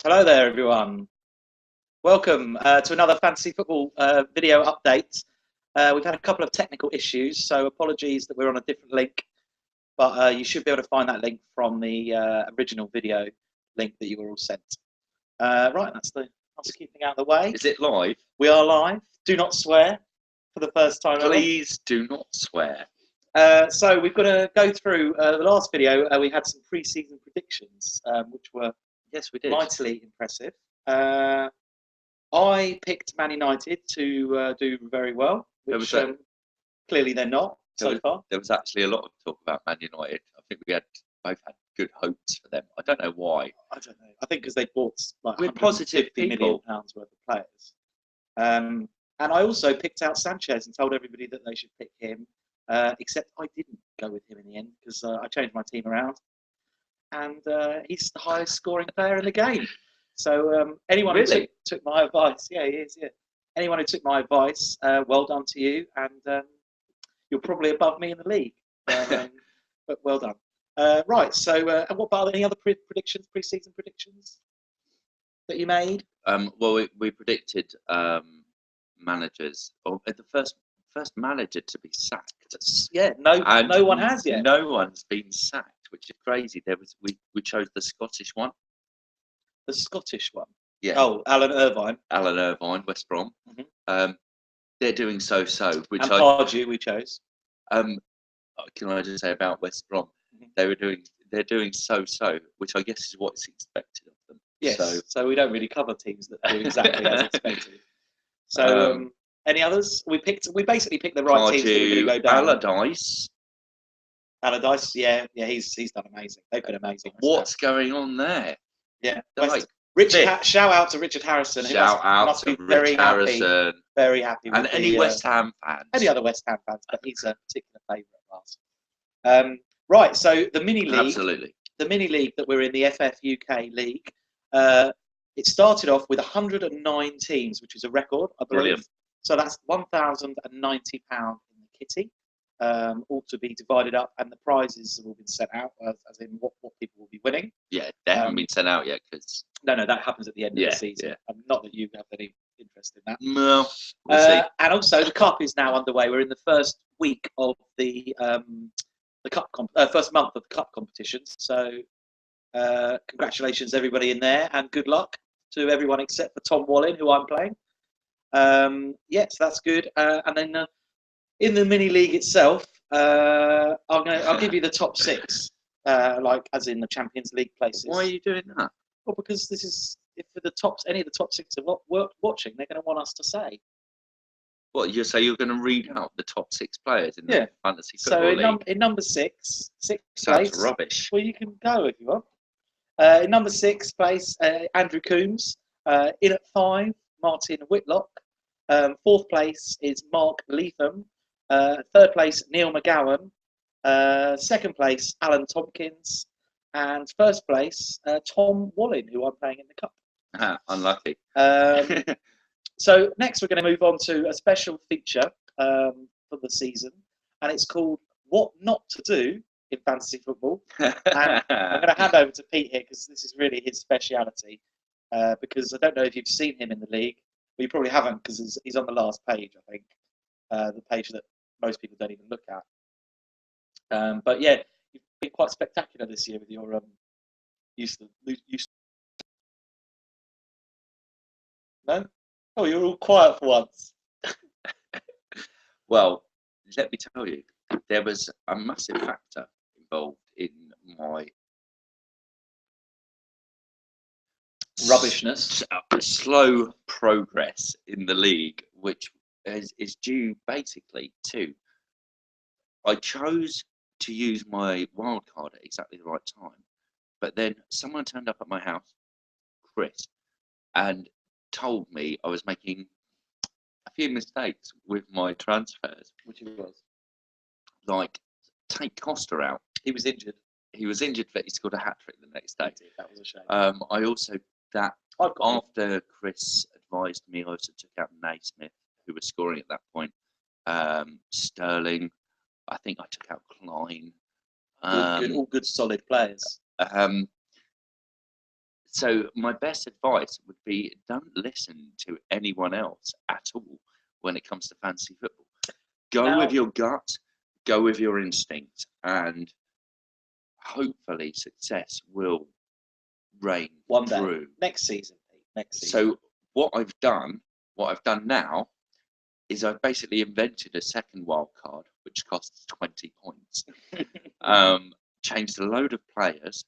Hello there, everyone. Welcome to another fantasy football video update. We've had a couple of technical issues, so apologies that we're on a different link, but you should be able to find that link from the original video link that you were all sent. Right, that's the housekeeping out of the way. Is it live? We are live. Do not swear for the first time ever. Please do not swear. So we've got to go through the last video. We had some pre-season predictions, which were mightily impressive. I picked Man United to do very well, which clearly they're not so far. There was actually a lot of talk about Man United. I think we both had good hopes for them. I don't know why. I don't know. I think because they bought like we're positive £150 million worth of players. And I also picked out Sanchez and told everybody that they should pick him, except I didn't go with him in the end because I changed my team around. And he's the highest scoring player in the game. So anyone who took my advice, yeah, he is, yeah. Anyone who took my advice, well done to you, and you're probably above me in the league. But well done. Right. So, and what about any other predictions, pre-season predictions that you made? Well, we predicted managers, or the first manager to be sacked. Yeah, no one has yet. No one's been sacked, which is crazy. We chose the Scottish one. The Scottish one. Yeah. Oh, Alan Irvine. Alan Irvine, West Brom. Mm-hmm. They're doing so-so. Which and Pardew we chose. Can I just say about West Brom? Mm-hmm. They're doing so-so, which I guess is what's expected of them. Yes. So we don't really cover teams that do exactly as expected. So any others? We basically picked the right teams that were going to go down. Allardyce, yeah, he's done amazing. They've been amazing. What's going on there? Yeah, shout out to Richard Harrison. Shout out to Richard Harrison. Very happy. And any West Ham fans. Any other West Ham fans, but he's a particular favourite of ours. Right, so the mini league. Absolutely. The mini league that we're in, the FF UK league. It started off with 109 teams, which is a record, I believe. Brilliant. So that's £1,090 in the kitty, all to be divided up, and the prizes have all been sent out, as in what people will be winning. Yeah, they haven't been sent out yet because. No, that happens at the end of the season. Yeah. Not that you have any interest in that. No. We'll see. And also, the cup is now underway. We're in the first week of the cup first month of the cup competitions. So, congratulations everybody in there, and good luck to everyone except for Tom Wallin, who I'm playing. Yes, that's good. And then in the mini league itself, I'll give you the top six, like as in the Champions League places. Why are you doing that? Well, because this is if any of the top six are watching, they're going to want us to say. What you say? You're going to read out the top six players in the fantasy football league. So in number sixth Sounds place, rubbish. Well, you can go if you want. In number sixth place, Andrew Coombs. In at 5, Martin Whitlock. Fourth place is Mark Leatham. Third place, Neil McGowan. Second place, Alan Tompkins. And first place, Tom Wallin, who I'm playing in the cup. Unlucky. So next we're going to move on to a special feature for the season, and it's called What Not to Do in Fantasy Football. And I'm going to hand over to Pete here because this is really his speciality. Because I don't know if you've seen him in the league. Well, you probably haven't because he's on the last page, I think. The page that most people don't even look at. But yeah, you've been quite spectacular this year with your use. No? Oh, you're all quiet for once. Well, let me tell you, there was a massive factor involved in my rubbishness, slow progress in the league, which is due basically to I chose to use my wild card at exactly the right time, but then someone turned up at my house, Chris, and told me I was making a few mistakes with my transfers, which he was. Like, take Costa out. He was injured, but he scored a hat-trick the next day. That was a shame. I also, after Chris advised me, I also took out Naismith, who was scoring at that point. Sterling. I think I took out Klein. All good solid players. So my best advice would be don't listen to anyone else at all when it comes to fantasy football. Go with your gut, go with your instinct, and hopefully success will reign One day. true. Next season, Pete. Next season. So what I've done now, is I've basically invented a second wild card, which costs 20 points. Changed a load of players,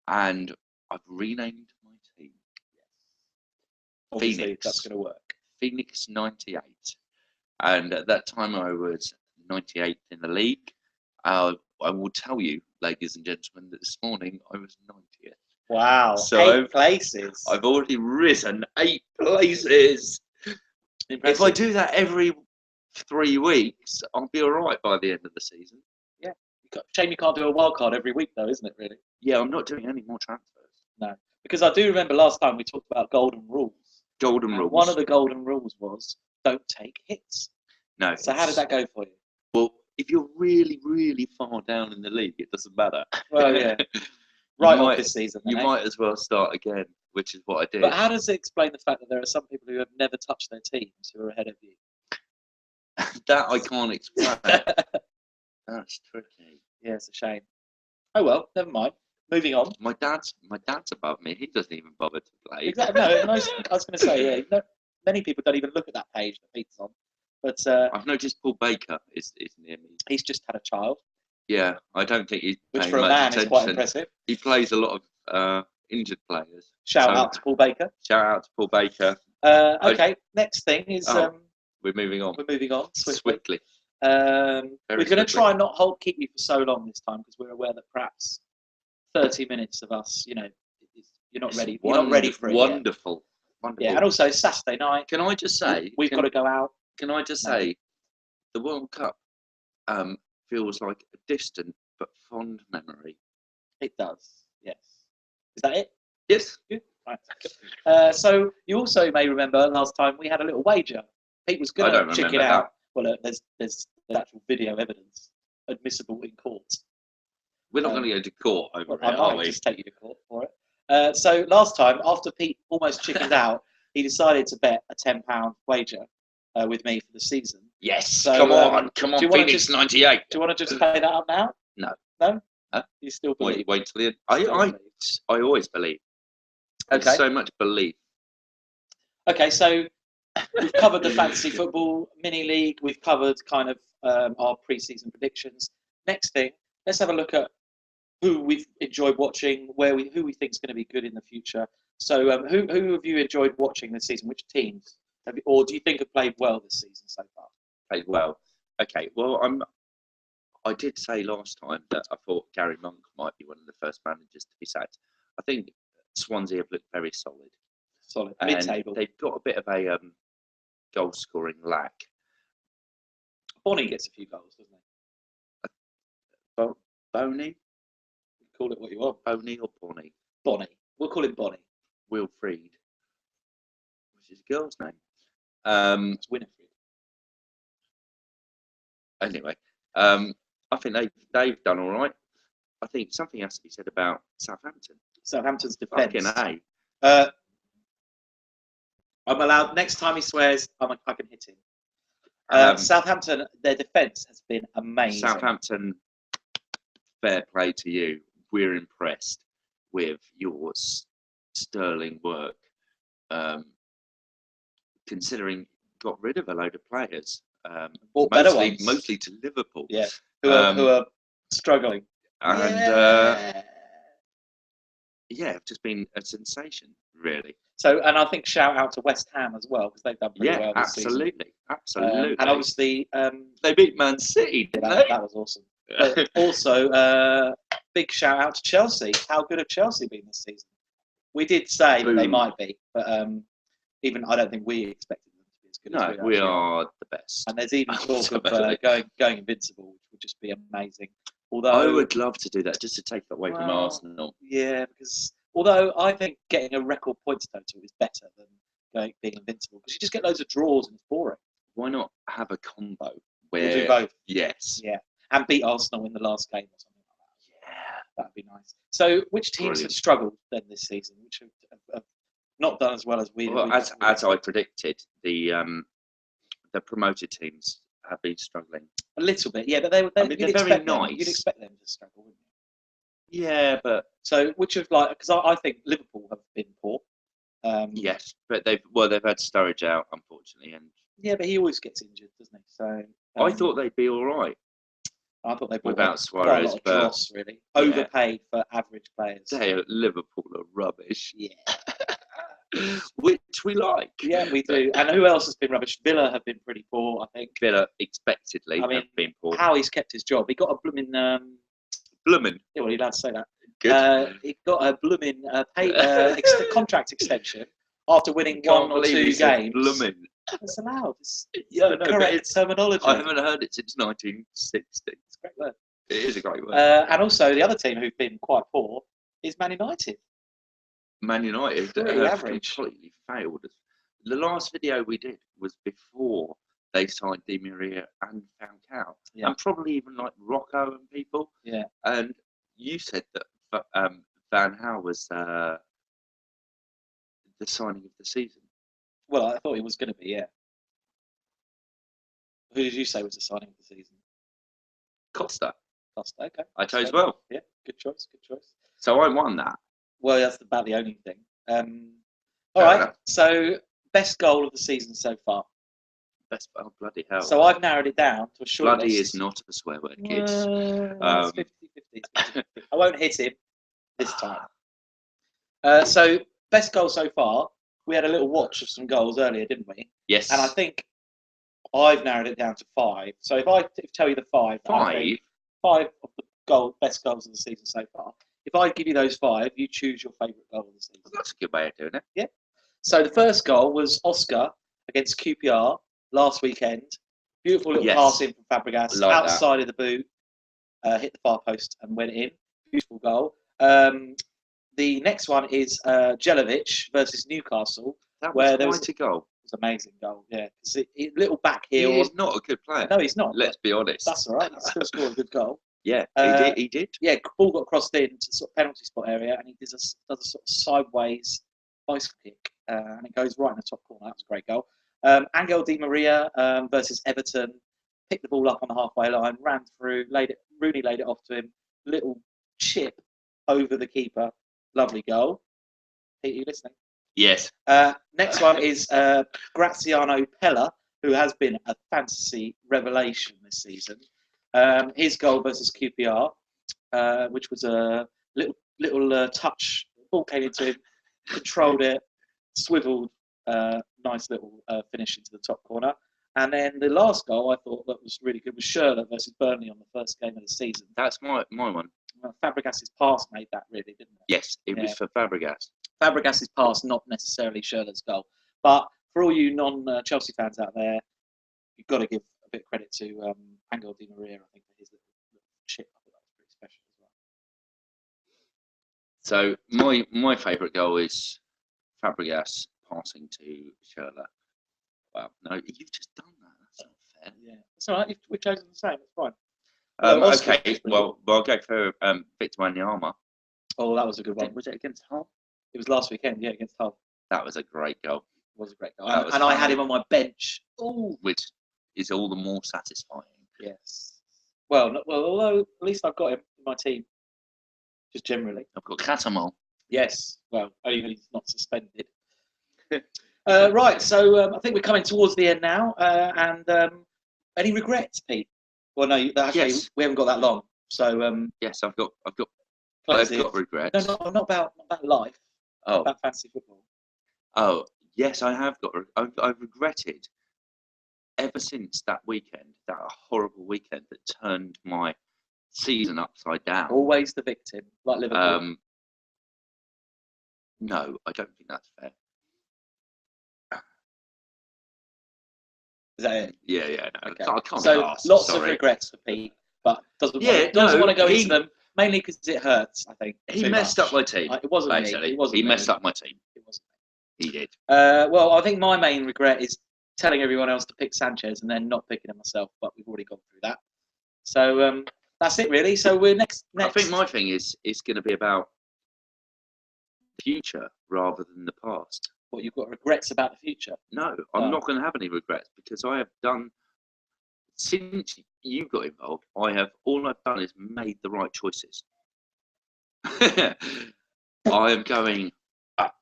and I've renamed my team. Obviously, Phoenix. that's going to work. Phoenix 98. And at that time, I was 98th in the league. I will tell you, ladies and gentlemen, that this morning I was 90th. Wow. So 8 places. I've already risen 8 places. Impressive. If I do that every 3 weeks, I'll be all right by the end of the season. Yeah. Shame you can't do a wild card every week, though, isn't it, really? Yeah, I'm not doing any more transfers. No. Because I do remember last time we talked about golden rules. Golden And rules. one of the golden rules was don't take hits. No. So how did that go for you? Well, if you're really, really far down in the league, it doesn't matter. Well, yeah. Off this season. You might as well start again, which is what I did. But how does it explain the fact that there are some people who have never touched their teams who are ahead of you? That I can't explain. That's tricky. Yeah, it's a shame. Oh well, never mind. Moving on. My dad's above me. He doesn't even bother to play. Exactly. No, I was going to say, yeah. No, many people don't even look at that page that Pete's on. But I've noticed Paul Baker is near me. He's just had a child. Yeah, I don't think he's which paying for a much man attention. is quite impressive. He plays a lot of injured players. Shout out to Paul Baker. Shout out to Paul Baker. Okay, next thing is we're moving on. We're moving on swiftly. We're going to try and not keep you for so long this time because we're aware that perhaps 30 minutes of us, you're not ready. You're not ready for it. Wonderful. Yeah, and also Saturday night. Can I just say we've got to go out? Can I just say, the World Cup feels like a distant but fond memory. It does. Yes. Is that it? Yes. Good. Right. So you also may remember last time we had a little wager. Pete was going to check it out. Well, there's actual video evidence admissible in court. We're not going to go to court over it, I are we? might just take you to court for it. So last time, after Pete almost chickened out, he decided to bet a £10 wager with me for the season. Yes. So, come on, Phoenix 98. Do you want to just pay that up now? No. No? Huh? You still believe? Wait till the end. I always believe. Okay. There's so much belief. Okay, so we've covered the fantasy football mini league. We've covered kind of our pre-season predictions. Next thing, let's have a look at who we've enjoyed watching, who we think is going to be good in the future. So, who have you enjoyed watching this season? Which teams or do you think have played well this season so far? Played well. Okay. Well, I did say last time that I thought Gary Monk might be one of the first managers to be sacked. I think Swansea have looked very solid. Solid. Mid-table. They've got a bit of a goal-scoring lack. Bonnie gets a few goals, doesn't he? Boney? Call it what you want. Boney or Bonnie? Bonnie. We'll call him Bonnie. Wilfried. What's his girl's name? It's Winifred. Anyway, I think they've done all right. I think something has to be said about Southampton. Southampton's defence. Fucking A. I'm allowed. Next time he swears, I can hit him. Southampton, their defence has been amazing. Southampton, fair play to you. We're impressed with your sterling work. Considering got rid of a load of players, mostly to Liverpool. Yeah, who are struggling. And just been a sensation, really. So, and I think shout out to West Ham as well because they've done pretty well this season. Absolutely. And obviously, they beat Man City. That was awesome. But also, big shout out to Chelsea. How good have Chelsea been this season? We did say that they might be, but even I don't think we expected them to be as good as we are the best. And there's even talk of going invincible, which would just be amazing. Although I would love to do that just to take it away from Arsenal. Yeah, because although I think getting a record points total is better than being invincible because you just get loads of draws and it's boring. Why not have a combo where we'll do both? Yes. Yeah, and beat Arsenal in the last game or something like that. Yeah, that'd be nice. So, which teams Brilliant. have struggled then this season? Which have not done as well as we? Well, as I predicted, the promoted teams have been struggling. a little bit, yeah, but they I mean, you'd they're very expect them. You'd nice. expect them to struggle, wouldn't you? Yeah, but So, which of because I think Liverpool have been poor. yes, but they've had Sturridge out, unfortunately, and Yeah, but he always gets injured, doesn't he? So I thought they'd be all right I thought they bought without quite a Suarez, lot of but dross, really. yeah. Overpaid for average players. Liverpool are rubbish, Yeah. which we like. Yeah, we do. And who else has been rubbish? Villa have been pretty poor, I think. Villa expectedly I mean, have been poor. How he's kept his job. He got a blooming. Bloomin'. Yeah, well, you're allowed to say that. Good. He got a blooming contract extension after winning Can't one or believe two he said games. Bloomin'. It's allowed. It's Yeah, the no, but correct terminology. I haven't heard it since 1960. It's a great word. It is a great word. And also, the other team who've been quite poor is Man United. Man United Pretty have average. completely failed. The last video we did was before they signed Di Maria and Falcao, Yeah. and probably even like Rocco and people. Yeah. And you said that Van Gaal was the signing of the season. Well, I thought he was going to be, yeah. Who did you say was the signing of the season? Costa. Costa, okay. I chose So, well. Yeah, good choice, good choice. So I won that. Well, that's about the only thing. All Fair right, enough. so best goal of the season so far. Oh, bloody hell. So I've narrowed it down to a short Bloody list. is not a swear word, kids. It's 50-50. I won't hit him this time. So best goal so far. We had a little watch of some goals earlier, didn't we? Yes. And I think I've narrowed it down to 5. So if I tell you the 5, I think 5 of the best goals of the season so far. If I give you those 5, you choose your favourite goal of the season. That's a good way of doing it. Yeah. So the first goal was Oscar against QPR last weekend. Beautiful little pass in from Fabregas, Like outside of the boot, hit the far post and went in. Beautiful goal. The next one is Jelavic versus Newcastle. That where was there quite a goal. It was an amazing goal, yeah. Little back He heel. is not a good player. No, he's not. Let's be honest. That's all right. He still scored a good goal. Yeah, he did. Yeah, ball got crossed in to sort of penalty spot area, and he does a sort of sideways bicycle kick, and it goes right in the top corner. That was a great goal. Angel Di Maria versus Everton, picked the ball up on the halfway line, ran through, Rooney laid it off to him, little chip over the keeper, lovely goal. Pete, are you listening? Yes. Next one is Graziano Pella, who has been a fantasy revelation this season. His goal versus QPR, which was a little touch. The ball came into him, controlled it, swiveled, nice little finish into the top corner. And then the last goal I thought that was really good was Schürrle versus Burnley on the first game of the season. That's my one. Fabregas' pass made that really, didn't it? Yes, it was for Fabregas. Fabregas' pass, not necessarily Schürrle's goal. But for all you non-Chelsea fans out there, you've got to give a bit of credit to Angel Di Maria, I think, for his little chip. I thought that was pretty special as well. So my favourite goal is Fabregas passing to Schürrle. Well, no, you've just done that. That's not fair. Yeah, it's all right. We've chosen the same. It's fine. Okay, well, I'll go for Victor Wanyama. Oh, that was a good one. Was it against Hull? It was last weekend, yeah, against Hull. That was a great goal. It was a great goal. That was And I fun. had him on my bench. Oh, Which is all the more satisfying. yes. Well, although at least I've got him in my team, just generally. I've got Catamol. Yes. Well, only when he's not suspended. Right, so I think we're coming towards the end now. And any regrets, Pete? Well, no, actually, Yes. we haven't got that long. So Yes, I've got plenty of- regrets. No, not about life. Oh, About fantasy football. oh, yes, I have got. I've regretted ever since that weekend, that horrible weekend that turned my season upside down. Always the victim, like Liverpool. No, I don't think that's fair. Is that it? Yeah, no, Okay. I can't So be arsed, lots of sorry. regrets for Pete, but doesn't Yeah, want to go he- into them mainly because it hurts. I think He too messed much. up my team. It wasn't me. Basically, It wasn't he me. messed up my team. It wasn't He did. me. Well, I think my main regret is telling everyone else to pick Sanchez and then not picking him myself. But we've already gone through that. So that's it really. So we're next. I think my thing is going to be about the future rather than the past. What, you've got regrets about the future? No, I'm not going to have any regrets because I have done, since you got involved, all I've done is made the right choices. I am going up.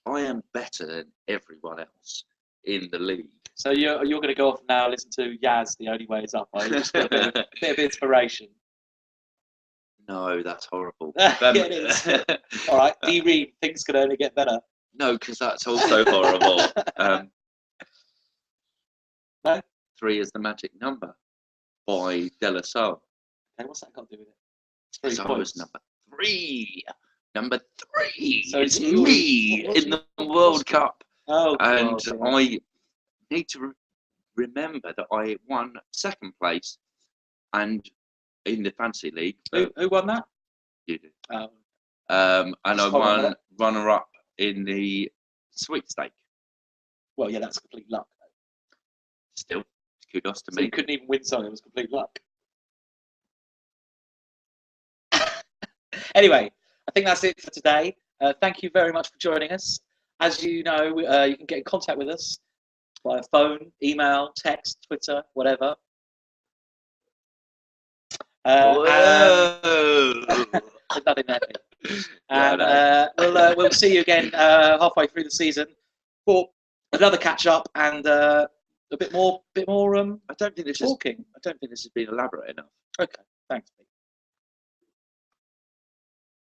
I am better than everyone else in the league. So you're going to go off now and listen to Yaz, The Only Way Is Up, are you? Just a bit of inspiration. No, that's horrible. Yeah, it is. All right, D. Reed, things can only get better. No, because that's also horrible. No? 3 is the magic number by De La Soul. Okay, what's that got to do with it? 3 So I points. was number 3. Number 3. So it's you- me what's in the your- World Cup. Oh, And God. I need to remember that I won 2nd place and in the fantasy league. Who won that? You did. Oh, And I Just won follow runner-up in the sweepstake. well, yeah, that's complete luck. Still, kudos to So you me. couldn't even win something. It was complete luck. Anyway, I think that's it for today. Thank you very much for joining us. As you know, you can get in contact with us via phone, email, text, Twitter, whatever. Whoa. Nothing there. Yeah, And we'll see you again halfway through the season for another catch up and a bit more I don't think this is. talking. I don't think this has been elaborate enough. Okay, thanks.